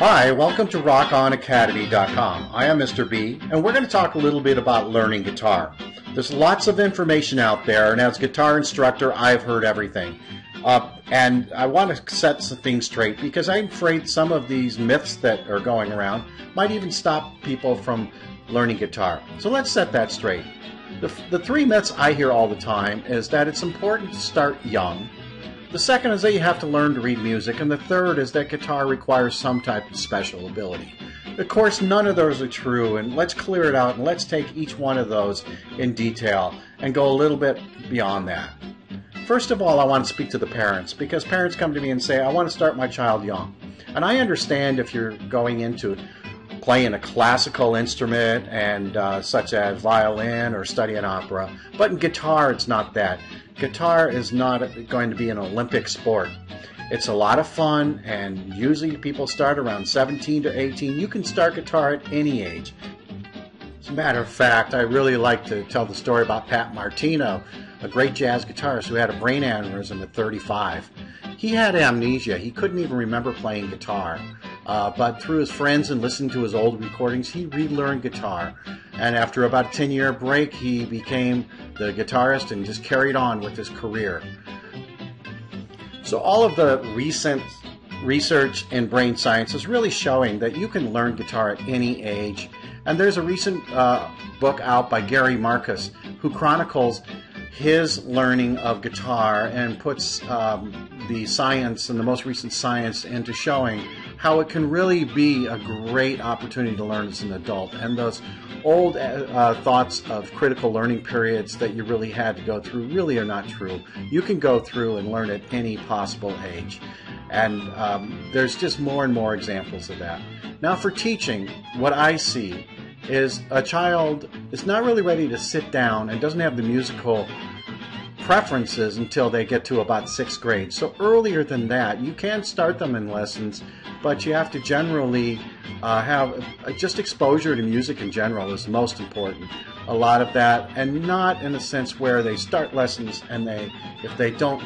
Hi, welcome to RockOnAcademy.com. I am Mr. B, and we're going to talk a little bit about learning guitar. There's lots of information out there, and as a guitar instructor, I've heard everything. And I want to set some things straight because I'm afraid some of these myths that are going around might even stop people from learning guitar. So let's set that straight. The three myths I hear all the time is that it's important to start young. The second is that you have to learn to read music, and the third is that guitar requires some type of special ability. Of course, none of those are true, and let's clear it out and let's take each one of those in detail and go a little bit beyond that. First of all, I want to speak to the parents, because parents come to me and say, I want to start my child young. And I understand if you're going into playing a classical instrument and such as violin or studying opera, but in guitar it's not that. Guitar is not going to be an Olympic sport. It's a lot of fun, and usually people start around 17 to 18. You can start guitar at any age. As a matter of fact, I really like to tell the story about Pat Martino, a great jazz guitarist who had a brain aneurysm at 35. He had amnesia. He couldn't even remember playing guitar. But through his friends and listening to his old recordings, he relearned guitar. And after about a 10-year break, he became the guitarist and just carried on with his career. So all of the recent research in brain science is really showing that you can learn guitar at any age. And there's a recent book out by Gary Marcus who chronicles his learning of guitar and puts the science and the most recent science into showing how it can really be a great opportunity to learn as an adult. And those old thoughts of critical learning periods that you really had to go through really are not true. You can go through and learn at any possible age. And there's just more and more examples of that. Now for teaching, what I see is a child is not really ready to sit down and doesn't have the musical preferences until they get to about 6th grade. So earlier than that, you can start them in lessons, but you have to generally have just exposure to music in general is most important. A lot of that, and not in a sense where they start lessons and if they don't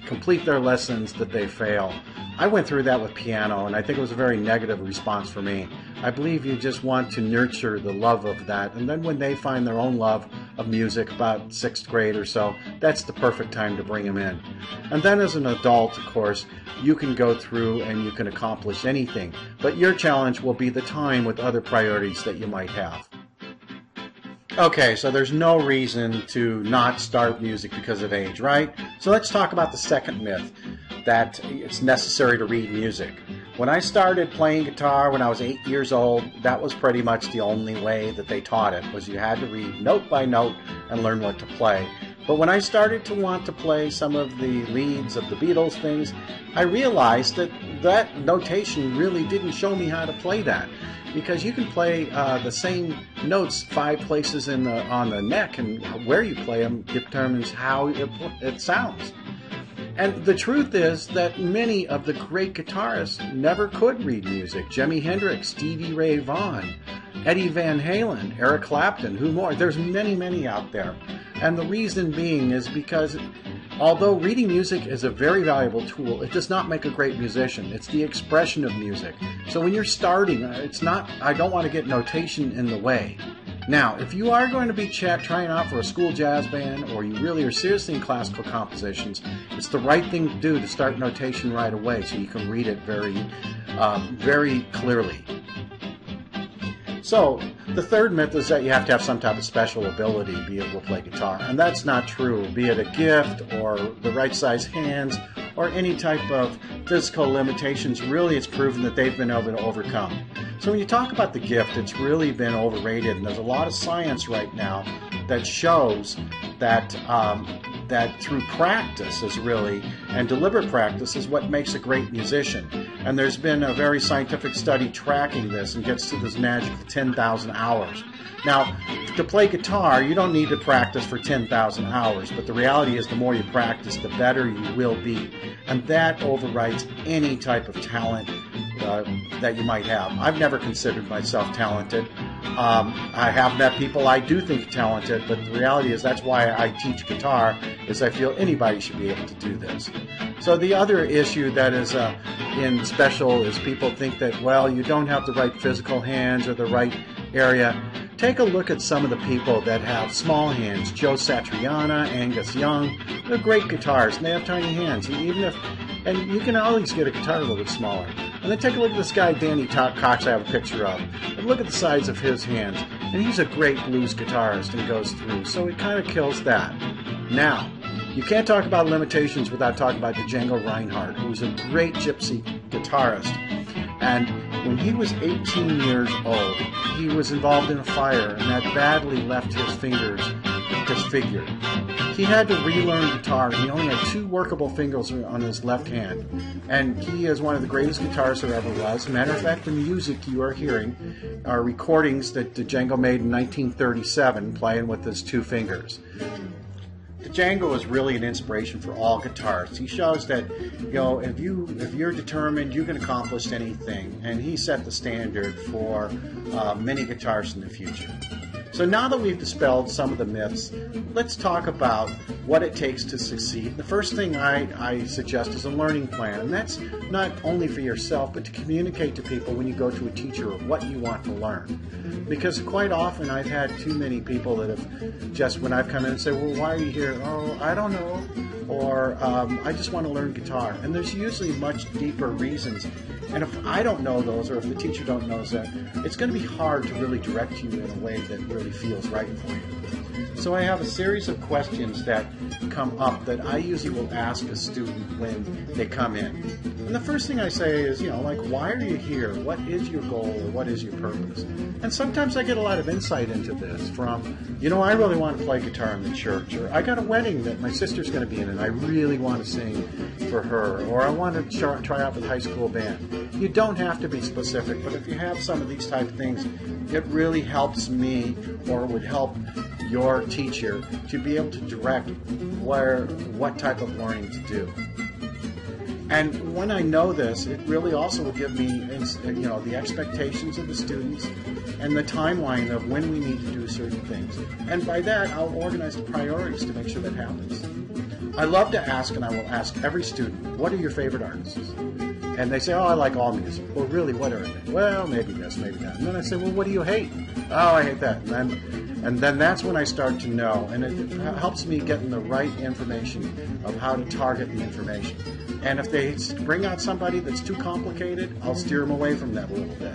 complete their lessons that they fail. I went through that with piano, and I think it was a very negative response for me. I believe you just want to nurture the love of that, and then when they find their own love of music, about 6th grade or so, that's the perfect time to bring them in. And then as an adult, of course, you can go through and you can accomplish anything, but your challenge will be the time with other priorities that you might have. Okay, so there's no reason to not start music because of age, right? So let's talk about the second myth, that it's necessary to read music. When I started playing guitar when I was 8 years old, that was pretty much the only way that they taught it, was you had to read note by note and learn what to play. But when I started to want to play some of the leads of the Beatles things, I realized that that notation really didn't show me how to play that. Because you can play the same notes 5 places on the neck, and where you play them determines how it sounds. And the truth is that many of the great guitarists never could read music. Jimi Hendrix, Stevie Ray Vaughan, Eddie Van Halen, Eric Clapton, who more? There's many, many out there. And the reason being is because although reading music is a very valuable tool, it does not make a great musician. It's the expression of music. So when you're starting, I don't want to get notation in the way. Now, if you are going to be trying out for a school jazz band, or you really are seriously in classical compositions, it's the right thing to do to start notation right away so you can read it very clearly. So, the third myth is that you have to have some type of special ability to be able to play guitar, and that's not true, be it a gift or the right size hands or any type of physical limitations. Really, it's proven that they've been able to overcome. So when you talk about the gift, it's really been overrated, and there's a lot of science right now that shows that that through practice and deliberate practice is what makes a great musician. And there's been a very scientific study tracking this and gets to this magic of 10,000 hours. Now, to play guitar, you don't need to practice for 10,000 hours, but the reality is the more you practice, the better you will be. And that overrides any type of talent that you might have. I've never considered myself talented. I have met people I do think are talented, but the reality is that's why I teach guitar, is I feel anybody should be able to do this. So the other issue that is in special is people think that, well, you don't have the right physical hands or the right area. Take a look at some of the people that have small hands. Joe Satriani, Angus Young. They're great guitarists, and they have tiny hands. And you can always get a guitar a little bit smaller. And then take a look at this guy, Danny Cox, I have a picture of. And look at the size of his hands. And he's a great blues guitarist and goes through. So it kind of kills that. Now, you can't talk about limitations without talking about Django Reinhardt, who's a great gypsy guitarist. And when he was 18 years old, he was involved in a fire, and that badly left his fingers disfigured. He had to relearn guitar. He only had 2 workable fingers on his left hand. And he is one of the greatest guitarists there ever was. Matter of fact, the music you are hearing are recordings that Django made in 1937, playing with his 2 fingers. Django is really an inspiration for all guitarists. He shows that, if you're determined, you can accomplish anything, and he set the standard for many guitarists in the future. So now that we've dispelled some of the myths, let's talk about what it takes to succeed. The first thing I suggest is a learning plan, and that's not only for yourself, but to communicate to people when you go to a teacher what you want to learn. Because quite often I've had too many people that have just, when I've come in and say, well, why are you here? Oh, I don't know. Or I just want to learn guitar. And there's usually much deeper reasons. And if I don't know those, or if the teacher don't know that, it's going to be hard to really direct you in a way that really feels right for you. So I have a series of questions that come up that I usually will ask a student when they come in. And the first thing I say is, why are you here? What is your goal, or what is your purpose? And sometimes I get a lot of insight into this from, I really want to play guitar in the church, or I got a wedding that my sister's going to be in and I really want to sing for her, or I want to try out for the high school band. You don't have to be specific, but if you have some of these type of things, it really helps me, or would help your teacher, to be able to direct what type of learning to do. And when I know this, it really also will give me, the expectations of the students and the timeline of when we need to do certain things. And by that, I'll organize the priorities to make sure that happens. I love to ask, and I will ask every student, what are your favorite artists? And they say, I like all music. Well, really, what are they? Well, maybe this, maybe that. And then I say, well, what do you hate? Oh, I hate that. And then that's when I start to know. And it helps me get in the right information of how to target the information. And if they bring out somebody that's too complicated, I'll steer them away from that a little bit.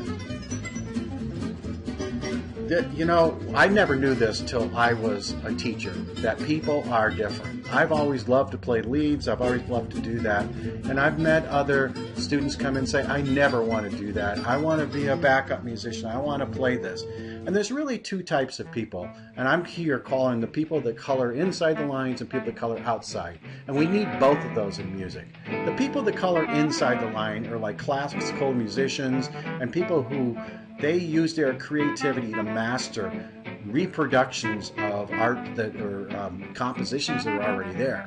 I never knew this till I was a teacher, that people are different. I've always loved to play leads. I've always loved to do that. And I've met other students come in and say, I never want to do that. I want to be a backup musician. I want to play this. And there's really 2 types of people. And I'm here calling the people that color inside the lines and people that color outside. And we need both of those in music. The people that color inside the line are like classical musicians and people who they use their creativity to master reproductions of art that are compositions that are already there.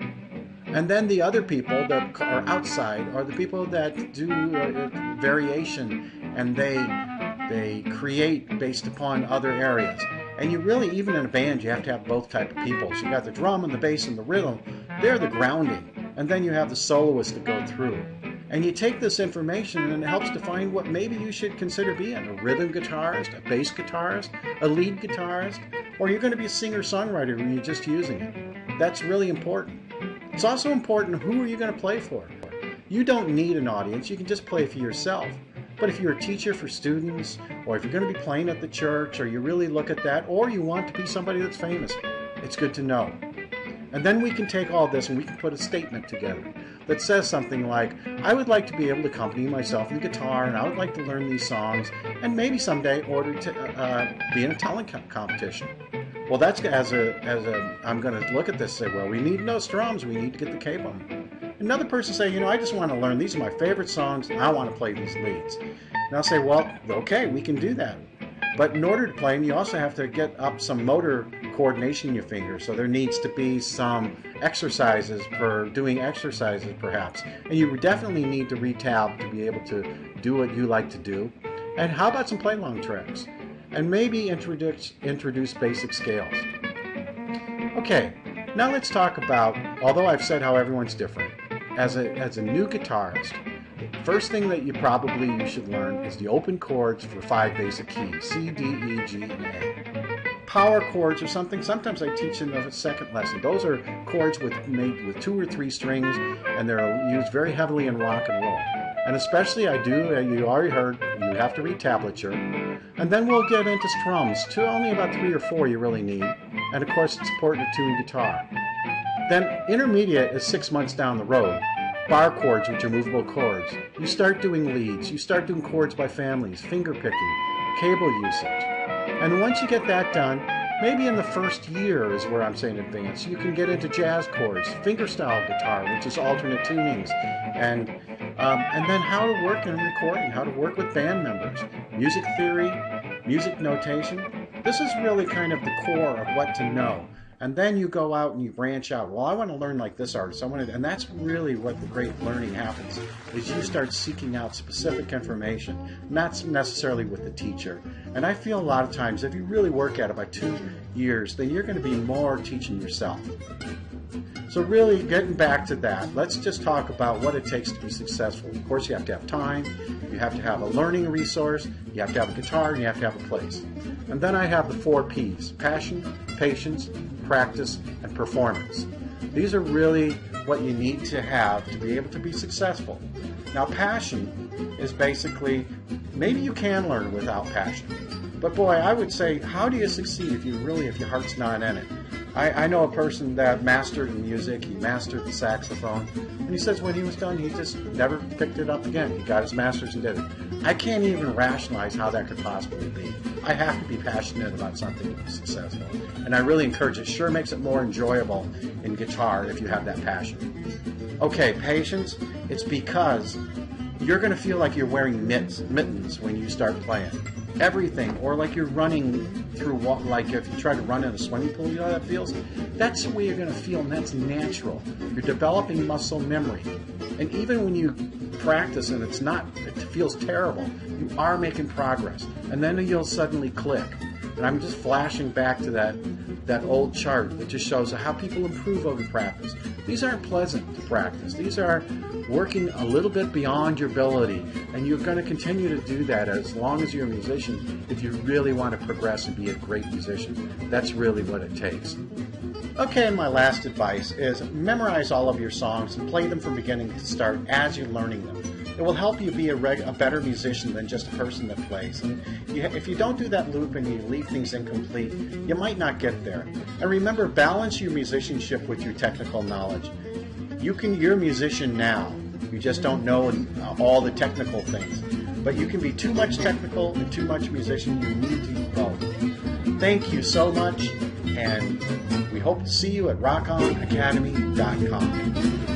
And then the other people that are outside are the people that do variation, and they create based upon other areas. And you really, even in a band, you have to have both type of people. So you got the drum and the bass and the rhythm. They're the grounding. And then you have the soloists that go through. And you take this information and it helps define what maybe you should consider being: a rhythm guitarist, a bass guitarist, a lead guitarist, or you're going to be a singer-songwriter and you're just using it. That's really important. It's also important, who are you going to play for? You don't need an audience. You can just play for yourself. But if you're a teacher for students, or if you're going to be playing at the church, or you really look at that, or you want to be somebody that's famous, it's good to know. And then we can take all this and we can put a statement together that says something like, I would like to be able to accompany myself on the guitar, and I would like to learn these songs, and maybe someday order to be in a talent competition. Well, that's I'm going to look at this and say, well, we need no strums, we need to get the capo. Another person say, I just want to learn, these are my favorite songs, and I want to play these leads. And I'll say, well, okay, we can do that. But in order to play them, you also have to get up some motor coordination in your fingers. So there needs to be some exercises for doing exercises, perhaps. And you definitely need to read tab to be able to do what you like to do. And how about some play-along tracks? and maybe introduce basic scales. Okay, now let's talk about, although I've said how everyone's different, as a new guitarist, the first thing that you should learn is the open chords for 5 basic keys: C, D, E, G, and A. Power chords or something, sometimes I teach in the second lesson. Those are chords made with 2 or 3 strings, and they're used very heavily in rock and roll. And especially you already heard, you have to read tablature. And then we'll get into strums, only about 3 or 4 you really need. And of course, it's important to tune guitar. Then intermediate is 6 months down the road. Bar chords, which are movable chords. You start doing leads, you start doing chords by families, finger picking, cable usage. And once you get that done, maybe in the first year is where I'm saying advanced, you can get into jazz chords, fingerstyle guitar, which is alternate tunings, and then how to work in recording, how to work with band members, music theory, music notation. This is really kind of the core of what to know. And then you go out and you branch out. Well, I want to learn like this artist. And that's really what the great learning happens, is you start seeking out specific information, not necessarily with the teacher. And I feel a lot of times, if you really work at it by 2 years, then you're going to be more teaching yourself. So really, getting back to that, let's just talk about what it takes to be successful. Of course, you have to have time, you have to have a learning resource, you have to have a guitar, and you have to have a place. And then I have the 4 P's: passion, patience, practice, and performance. These are really what you need to have to be able to be successful. Now, passion is basically, maybe you can learn without passion. But boy, I would say, how do you succeed if your heart's not in it? I know a person that mastered music, he mastered the saxophone, and he says when he was done, he just never picked it up again. He got his master's and did it. I can't even rationalize how that could possibly be. I have to be passionate about something to be successful. And I really encourage it. Sure makes it more enjoyable in guitar if you have that passion. Okay, patience, it's because you're going to feel like you're wearing mittens when you start playing. Everything, or like you're running through, like if you try to run in a swimming pool, you know how that feels? That's the way you're going to feel, and that's natural. You're developing muscle memory. And even when you practice and it feels terrible, you are making progress. And then you'll suddenly click. And I'm just flashing back to that old chart that just shows how people improve over practice. These aren't pleasant to practice. These are working a little bit beyond your ability, and you're going to continue to do that as long as you're a musician if you really want to progress and be a great musician. That's really what it takes. Okay, and my last advice is memorize all of your songs and play them from beginning to start as you're learning them. It will help you be a better musician than just a person that plays. And if you don't do that loop and you leave things incomplete, you might not get there. And remember, balance your musicianship with your technical knowledge. You're a musician now. You just don't know all the technical things. But you can be too much technical and too much musician. You need to be both. Thank you so much, and we hope to see you at rockonacademy.com.